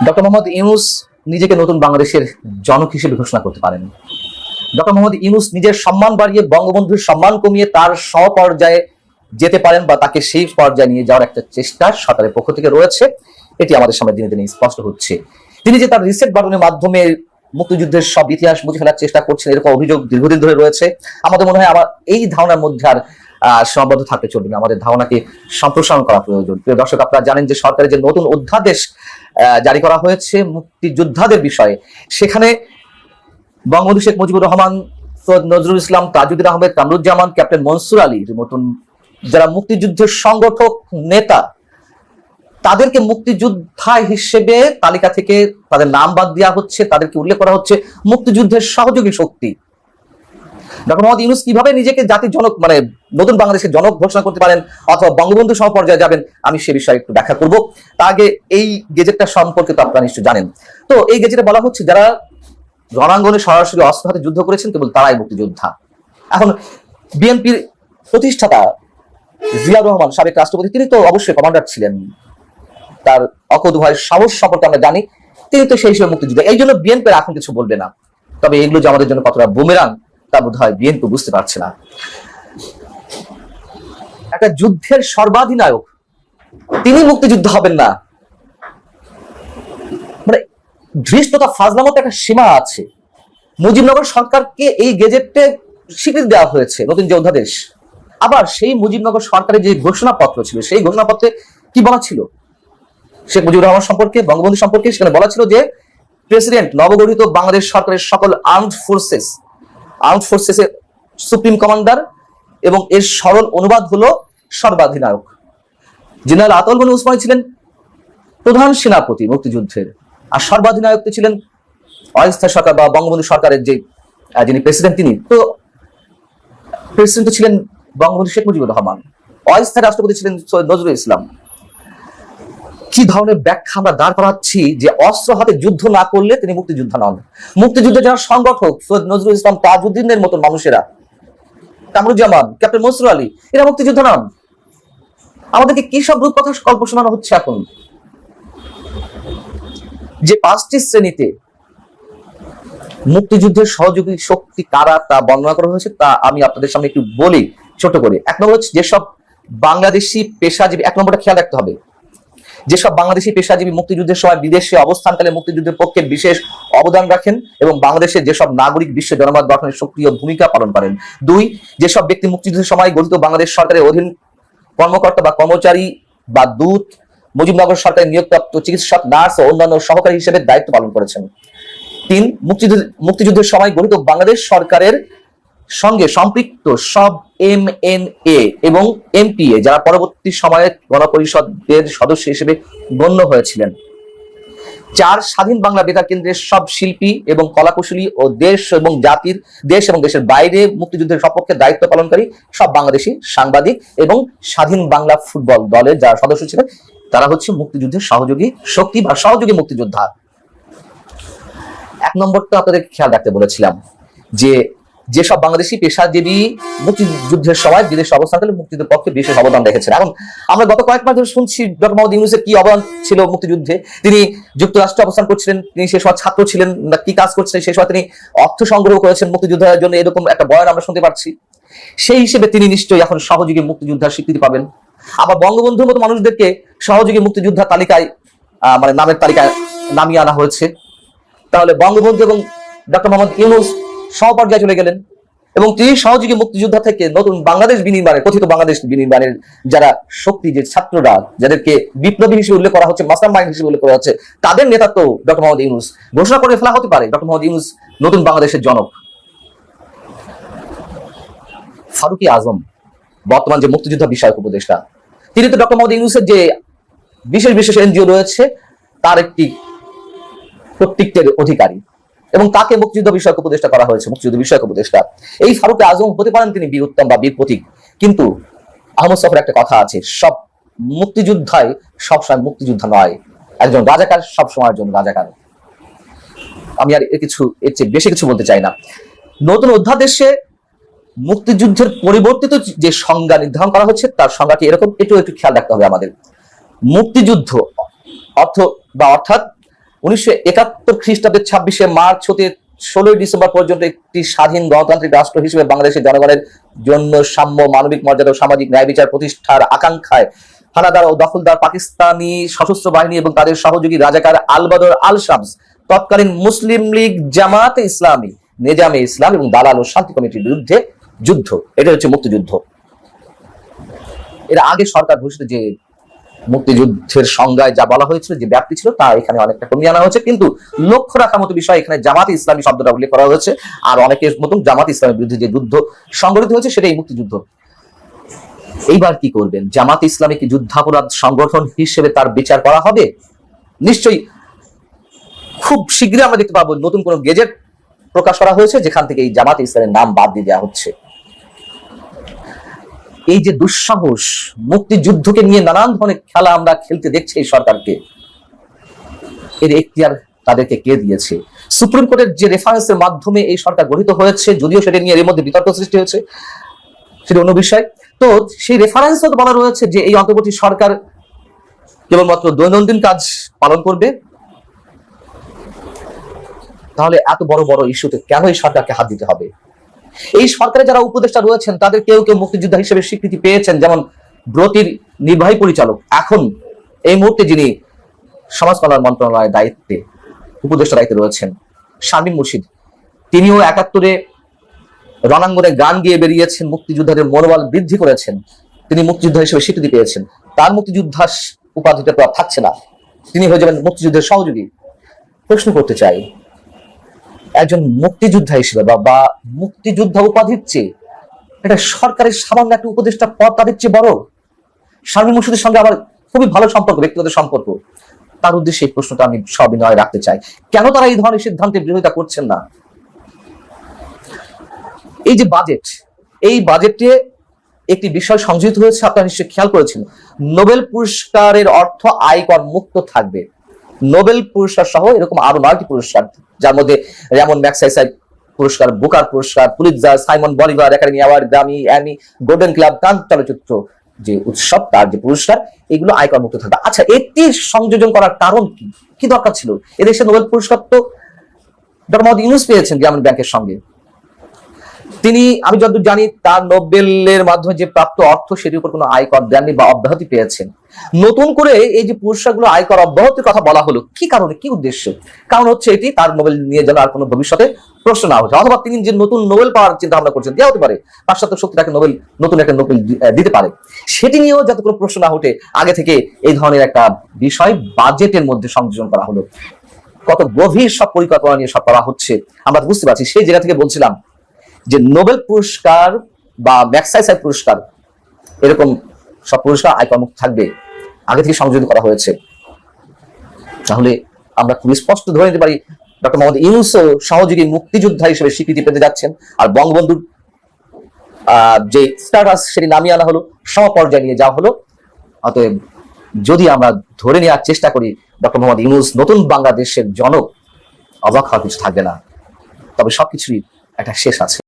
Doctor Mohammad Yunus নিজেকে নতুন বাংলাদেশের জনক হিসেবে ঘোষণা করতে পারেন। ডক্টর মোহাম্মদ ইউনূস নিজের সম্মান বাড়িয়ে বঙ্গবন্ধুর সম্মান কমিয়ে তার সমপর্যায়ে যেতে পারেন বা তাকে সেই পর্যায়ে নিয়ে যাওয়ার একটা চেষ্টা সরকারের পক্ষ থেকে রয়েছে। এটি আমাদের সামনে দিনে দিনে স্পষ্ট হচ্ছে। তিনি যে তার রিসেট বাটনের মাধ্যমে মুক্তিযুদ্ধের সব ইতিহাস মুছে ফেলার চেষ্টা করছেন, এরকম অভিযোগ দীর্ঘদিন ধরে রয়েছে। আমাদের মনে হয় আমার এই ধারণার মধ্যে আর সীমাবদ্ধ থাকতে চলবে না, আমাদের ধারণাকে সম্প্রসারণ করা প্রয়োজন। প্রিয় দর্শক, আপনারা জানেন যে সরকারের যে নতুন অধ্যাদেশ জারি করা হয়েছে মুক্তিযোদ্ধাদের বিষয়ে, সেখানে বঙ্গবন্ধু শেখ মুজিবুর রহমান, সৈয়দ নজরুল ইসলাম, তাজউদ্দিন আহমেদ, কামরুজ্জামান, ক্যাপ্টেন মনসুর আলীর মতন যারা মুক্তিযুদ্ধের সংগঠক নেতা, তাদেরকে মুক্তিযোদ্ধা হিসেবে তালিকা থেকে তাদের নাম বাদ দেওয়া হচ্ছে, তাদেরকে উল্লেখ করা হচ্ছে মুক্তিযুদ্ধের সহযোগী শক্তি। ডক্টর মোহাম্মদ ইউনূস কিভাবে নিজেকে জাতির জনক মানে নতুন বাংলাদেশের জনক ঘোষণা করতে পারেন অথবা বঙ্গবন্ধু সমপর্যায়ে যাবেন, আমি সে বিষয়ে একটু ব্যাখ্যা করব। তার আগে এই গেজেটটা সম্পর্কে তো আপনারা নিশ্চয় জানেন। তো এই গেজেটে বলা হচ্ছে যারা রণাঙ্গনে সরাসরি অস্ত্র হাতে যুদ্ধ করেছেন কেবল তারাই মুক্তিযোদ্ধা। এখন বিএনপির প্রতিষ্ঠাতা জিয়াউর রহমান, সাবেক রাষ্ট্রপতি, তিনি তো অবশ্যই কমান্ডার ছিলেন, তার অকুতোভয় সাহস সম্পর্কে আমরা জানি, তিনি তো সেই হিসেবে মুক্তিযোদ্ধা। এই জন্য বিএনপি এখন কিছু বলবে না। তবে এগুলো যে আমাদের জন্য কতটা বুমেরাং তা বোধ হয় বিএনপি বুঝতে পারছে না। একটা যুদ্ধের সর্বাধিনায়ক তিনি মুক্তিযুদ্ধ হবেন না, মানে ধৃষ্টতা ফাজলামত একটা সীমা আছে। মুজিবনগর সরকারকে এই গেজেটে স্বীকৃতি দেওয়া হয়েছে নতুন যে অধ্যাদেশ। আবার সেই মুজিবনগর সরকারের যে ঘোষণাপত্র ছিল, সেই ঘোষণাপত্রে কি বলা ছিল শেখ মুজিবুর রহমান সম্পর্কে, বঙ্গবন্ধু সম্পর্কে? সেখানে বলা ছিল যে প্রেসিডেন্ট নবগঠিত বাংলাদেশ সরকারের সকল আর্মড ফোর্সেসের সুপ্রিম কমান্ডার, এবং এর সরল অনুবাদ হলো সর্বাধিনায়ক। জেনারেল আতাউল গনি ওসমানী ছিলেন প্রধান সেনাপতি মুক্তিযুদ্ধের, আর সর্বাধিনায়ক ছিলেন অস্থায়ী সরকার বা বঙ্গবন্ধু সরকারের যে যিনি প্রেসিডেন্ট, তিনি তো প্রেসিডেন্ট ছিলেন বঙ্গবন্ধু শেখ মুজিবুর রহমান, অস্থায়ী রাষ্ট্রপতি ছিলেন সৈয়দ নজরুল ইসলাম। কি ধরনের ব্যাখ্যা আমরা দাঁড় করাচ্ছি যে অস্ত্র হাতে যুদ্ধ না করলে তিনি মুক্তিযোদ্ধা নন। মুক্তিযুদ্ধের যারা সংগঠক সৈয়দ নজরুল ইসলাম, তাজউদ্দিনের মতন মানুষেরা, কামরুজ্জামান, ক্যাপ্টেন মনসুর আলী, এরা মুক্তিযোদ্ধা নন। আমাদেরকে কি সব রূপ কথা গল্প শোনানো হচ্ছে এখন? যে 5টি শ্রেণীতে মুক্তিযুদ্ধের সহযোগী শক্তি কারা তা বর্ণনা করা হয়েছে, তা আমি আপনাদের সামনে একটু বলি ছোট করে। 1 নম্বর হচ্ছে যেসব বাংলাদেশি পেশাজীবী, 1 নম্বরটা খেয়াল রাখতে হবে, যেসব বাংলাদেশি পেশাজীবী মুক্তিযুদ্ধের সময় বিদেশে অবস্থানকালে মুক্তিযুদ্ধের পক্ষে বিশেষ অবদান রাখেন এবং বাংলাদেশের যেসব নাগরিক বিশ্ব জনমত গঠনের সক্রিয় ভূমিকা পালন করেন। 2, যেসব ব্যক্তি মুক্তিযুদ্ধের সময় গঠিত বাংলাদেশ সরকারের অধীন কর্মকর্তা বা কর্মচারী বা দূত, মুজিবনগর সরকারের নিয়োগপ্রাপ্ত চিকিৎসক, নার্স ও অন্যান্য সহকারী হিসেবে দায়িত্ব পালন করেছেন। 3, মুক্তিযুদ্ধের সময় গঠিত বাংলাদেশ সরকারের সঙ্গে সম্পৃক্ত সব MNA এবং MPA যারা পরবর্তী সময়ে গণপরিষদের সদস্য হিসেবে গণ্য হয়েছিলেন। 4, স্বাধীন বাংলা বেতার কেন্দ্রের সব শিল্পী এবং কলাকুশলী ও দেশ এবং দেশের বাইরে মুক্তিযুদ্ধের সপক্ষে দায়িত্ব পালনকারী সব বাংলাদেশি সাংবাদিক এবং স্বাধীন বাংলা ফুটবল দলের যারা সদস্য ছিলেন, তারা হচ্ছে মুক্তিযুদ্ধের সহযোগী শক্তি বা সহযোগী মুক্তিযোদ্ধা। 1 নম্বরটা আপনাদের খেয়াল রাখতে বলেছিলাম যে যেসব বাংলাদেশি পেশাজীবী মুক্তিযুদ্ধের সময় বিদেশে অবস্থানকালে মুক্তিযুদ্ধের পক্ষে বিশেষ অবদান রেখেছেন। এখন আমরা গত কয়েক মাস ধরে শুনছি ডক্টর মোহাম্মদ ইউনূসের কি অবদান ছিল মুক্তিযুদ্ধে। তিনি যুক্তরাষ্ট্রে অবস্থান করছিলেন, তিনি সে সময় ছাত্র ছিলেন, কি কাজ করছিলেন, সে সময় তিনি অর্থ সংগ্রহ করেছেন মুক্তিযুদ্ধের জন্য, এরকম একটা বয়ান আমরা শুনতে পাচ্ছি। সেই হিসেবে তিনি নিশ্চয়ই এখন সহযোগী মুক্তিযোদ্ধার স্বীকৃতি পাবেন। আবার বঙ্গবন্ধুর মতো মানুষদেরকে সহযোগী মুক্তিযোদ্ধার তালিকায় মানে নামের তালিকায় নামিয়ে আনা হয়েছে। তাহলে বঙ্গবন্ধু এবং ডক্টর মোহাম্মদ ইউনূস সমপর্যায়ে চলে গেলেন এবং তিনি সহযোগী মুক্তিযোদ্ধা থেকে নতুন বাংলাদেশ বিনির্মাণের, কথিত বাংলাদেশ বিনির্মাণের যারা শক্তি, যে ছাত্ররা যাদেরকে বিপ্লবী হিসেবে উল্লেখ করা হচ্ছে, মাস্টার মাইন্ড হিসেবে উল্লেখ করা হচ্ছে, তাদের নেতৃত্ব ডক্টর মোহাম্মদ ইউনূস ঘোষণা করে ফেলা হতে পারে ডক্টর মোহাম্মদ ইউনূস নতুন বাংলাদেশের জনক। ফারুকী আজম বর্তমান যে মুক্তিযোদ্ধা বিষয়ক উপদেষ্টা, তিনি তো ডক্টর মোহাম্মদ ইউনূসের যে বিশেষ NGO রয়েছে তার একটি কর্তৃত্বের অধিকারী এবং তাকে মুক্তিযুদ্ধ বিষয়ক উপদেষ্টা করা হয়েছে, মুক্তিযুদ্ধ বিষয়ক উপদেষ্টা। এই ফারুকী আজম হতে পারেন তিনি বীর উত্তম বা বীর প্রতীক, কিন্তু আহমদ সফরের একটা কথা আছে, সব মুক্তিযোদ্ধাই সবসময় মুক্তিযোদ্ধা নয়, একজন রাজাকার সব সময়ের জন্য রাজাকার। আমি আর এর চেয়ে বেশি কিছু বলতে চাই না। নতুন অধ্যাদেশে মুক্তিযুদ্ধের পরিবর্তিত যে সংজ্ঞা নির্ধারণ করা হচ্ছে তার সংজ্ঞাটি এরকম, এটাও একটু খেয়াল রাখতে হবে আমাদের। মুক্তিযুদ্ধ অর্থাৎ 1971 খ্রিস্টাব্দের 26শে মার্চ হতে 16ই ডিসেম্বর পর্যন্ত একটি স্বাধীন গণতান্ত্রিক রাষ্ট্র হিসেবে বাংলাদেশের জনগণের জন্য সাম্য, মানবিক মর্যাদা ও সামাজিক ন্যায় বিচার প্রতিষ্ঠার আকাঙ্ক্ষায় হানাদার ও দখলদার পাকিস্তানি সশস্ত্র বাহিনী এবং তাদের সহযোগী রাজাকার আল বদর আল শামস, তৎকালীন মুসলিম লীগ, জামাতে ইসলামী, নেজামে ইসলাম এবং দালাল ও শান্তি কমিটির বিরুদ্ধে যুদ্ধ। এটা হচ্ছে মুক্তিযুদ্ধ। এর আগে সরকার ঘোষিত যে মুক্তিযুদ্ধের সংজ্ঞায় যা বলা হয়েছিল, যে ব্যাপ্তি ছিল, তা এখানে অনেকটা কমিয়ে আনা হয়েছে। কিন্তু লক্ষ্য রাখার মতো বিষয়, এখানে জামাতে ইসলামী শব্দটা উল্লেখ করা হয়েছে। আর অনেকের মতন জামাতে ইসলামের বিরুদ্ধে যে যুদ্ধ সংগঠিত হয়েছে সেটাই মুক্তিযুদ্ধ। এইবার কি করবেন? জামাতে ইসলামী কি যুদ্ধাপরাধ সংগঠন হিসেবে তার বিচার করা হবে? নিশ্চয়ই খুব শীঘ্রই আমরা দেখতে পাবো নতুন কোন গেজেট প্রকাশ করা হয়েছে যেখান থেকে এই জামাতে ইসলামের নাম বাদ দিয়ে দেওয়া হচ্ছে। এই যে দুঃসাহস, মুক্তিযুদ্ধকে নিয়ে নানান ধরনের খেলা আমরা খেলতে দেখছি এই সরকারকে, এর এখতিয়ার তাদেরকে কে দিয়েছে? সুপ্রিম কোর্টের যে রেফারেন্সের মাধ্যমে এই সরকার গঠিত হয়েছে, যদিও সেটা নিয়ে এর মধ্যে বিতর্ক সৃষ্টি হয়েছে, সেটা অন্য বিষয়। তো সেই রেফারেন্সও তো বলা রয়েছে যে এই অন্তর্বর্তী সরকার কেবলমাত্র দৈনন্দিন কাজ পালন করবে। তাহলে এত বড় বড় ইস্যুতে কেন এই সরকারকে হাত দিতে হবে? এই সরকারে যারা উপদেষ্টা রয়েছেন তাদের কেউ কেউ মুক্তিযোদ্ধা হিসেবে স্বীকৃতি পেয়েছেন, যেমন ব্রতির নির্বাহী পরিচালক, এখন এই মুহূর্তে যিনি সমাজ কল্যাণ মন্ত্রণালয়ের দায়িত্বে, উপদেষ্টা দায়িত্বে রয়েছেন, শামীম মুর্শিদ, তিনিও 71-এ রণাঙ্গনে গান গিয়ে বেরিয়েছেন, মুক্তিযোদ্ধাদের মনোবল বৃদ্ধি করেছেন, তিনি মুক্তিযোদ্ধা হিসেবে স্বীকৃতি পেয়েছেন। তার মুক্তিযোদ্ধা উপাধিটা তো থাকছে না, তিনি হয়ে যাবেন মুক্তিযুদ্ধের সহযোগী। প্রশ্ন করতে চাই, একজন মুক্তিযোদ্ধা হিসেবে বা মুক্তিযোদ্ধা উপাধির চেয়ে এটা সরকারের সামান্য একটা উপদেষ্টা পদ তাদের চেয়ে বড়। শামীম মুর্শিদের সঙ্গে আমার খুবই ভালো সম্পর্ক, ব্যক্তিগত সম্পর্ক। তার উদ্দেশ্যে এই প্রশ্নটা আমি সবিনয় রাখতে চাই, কেন তারা এই ধরনের সিদ্ধান্তের বিরোধিতা করছেন না? এই যে বাজেট, এই বাজেটে একটি বিষয় সংযোজিত হয়েছে, আপনারা নিশ্চয়ই খেয়াল করেছেন, নোবেল পুরস্কারের অর্থ আয়কর মুক্ত থাকবে। নোবেল পুরস্কার সহ এরকম আরো 9টি পুরস্কার, যার মধ্যে রেমন ম্যাগসাইসে পুরস্কার, বুকার পুরস্কার, Pulitzer, Simon Bolivar Academy Award, Grammy, Emmy, Golden Globe, Cannes চলচ্চিত্র যে উৎসব, তার যে পুরস্কার, এগুলো আয়কর মুক্ত থাকবে। আচ্ছা, এটি সংযোজন করার কারণ কি? কি দরকার ছিল? এদেশে নোবেল পুরস্কার তো ডক্টর মোহাম্মদ ইউনূস পেয়েছেন গ্রামীণ ব্যাংকের সঙ্গে। তিনি, আমি যতদূর জানি, তার নোবেলের মাধ্যমে যে প্রাপ্ত অর্থ সেটির উপর কোনো আয়কর দেননি বা অব্যাহতি পেয়েছেন। নতুন করে এই যে পুরস্কারগুলো আয়কর অব্যাহতির কথা বলা হলো, কি কারণে, কি উদ্দেশ্যে? কারণ হচ্ছে এটি তার নোবেল নিয়ে যেন আর কোনো ভবিষ্যতে প্রশ্ন না ওঠে, অথবা তিনি যে নতুন নোবেল পাওয়ার চিন্তা ভাবনা করছেন, দেওয়া হতে পারে, পাশ্চাত্য শক্তি তাকে নোবেল, নতুন একটা নোবেল দিতে পারে, সেটি নিয়েও যাতে কোনো প্রশ্ন না ওঠে, আগে থেকে এই ধরনের একটা বিষয় বাজেটের মধ্যে সংযোজন করা হলো। কত গভীর সব পরিকল্পনা নিয়ে সব করা হচ্ছে আমরা বুঝতে পারছি। সেই জায়গা থেকে বলছিলাম যে নোবেল পুরস্কার বা ম্যাগসাইসে পুরস্কার, এরকম সব পুরস্কার আয়কর মুক্ত থাকবে, আগে থেকে সংযোজিত করা হয়েছে। তাহলে আমরা খুবই স্পষ্ট ধরে নিতে পারি ডক্টর মোহাম্মদ ইউনূসও সহযোগী মুক্তিযোদ্ধা হিসেবে স্বীকৃতি পেতে যাচ্ছেন। আর বঙ্গবন্ধুর যে স্ট্যাটাস সেটি নামিয়ে আনা হলো, সমপর্যায়ে নিয়ে যাওয়া হলো। অতএব যদি আমরা ধরে নেওয়ার চেষ্টা করি ডক্টর মোহাম্মদ ইউনূস নতুন বাংলাদেশের জনক, অবাক হওয়ার কিছু থাকবে না। তবে সবকিছুই একটা শেষ আছে।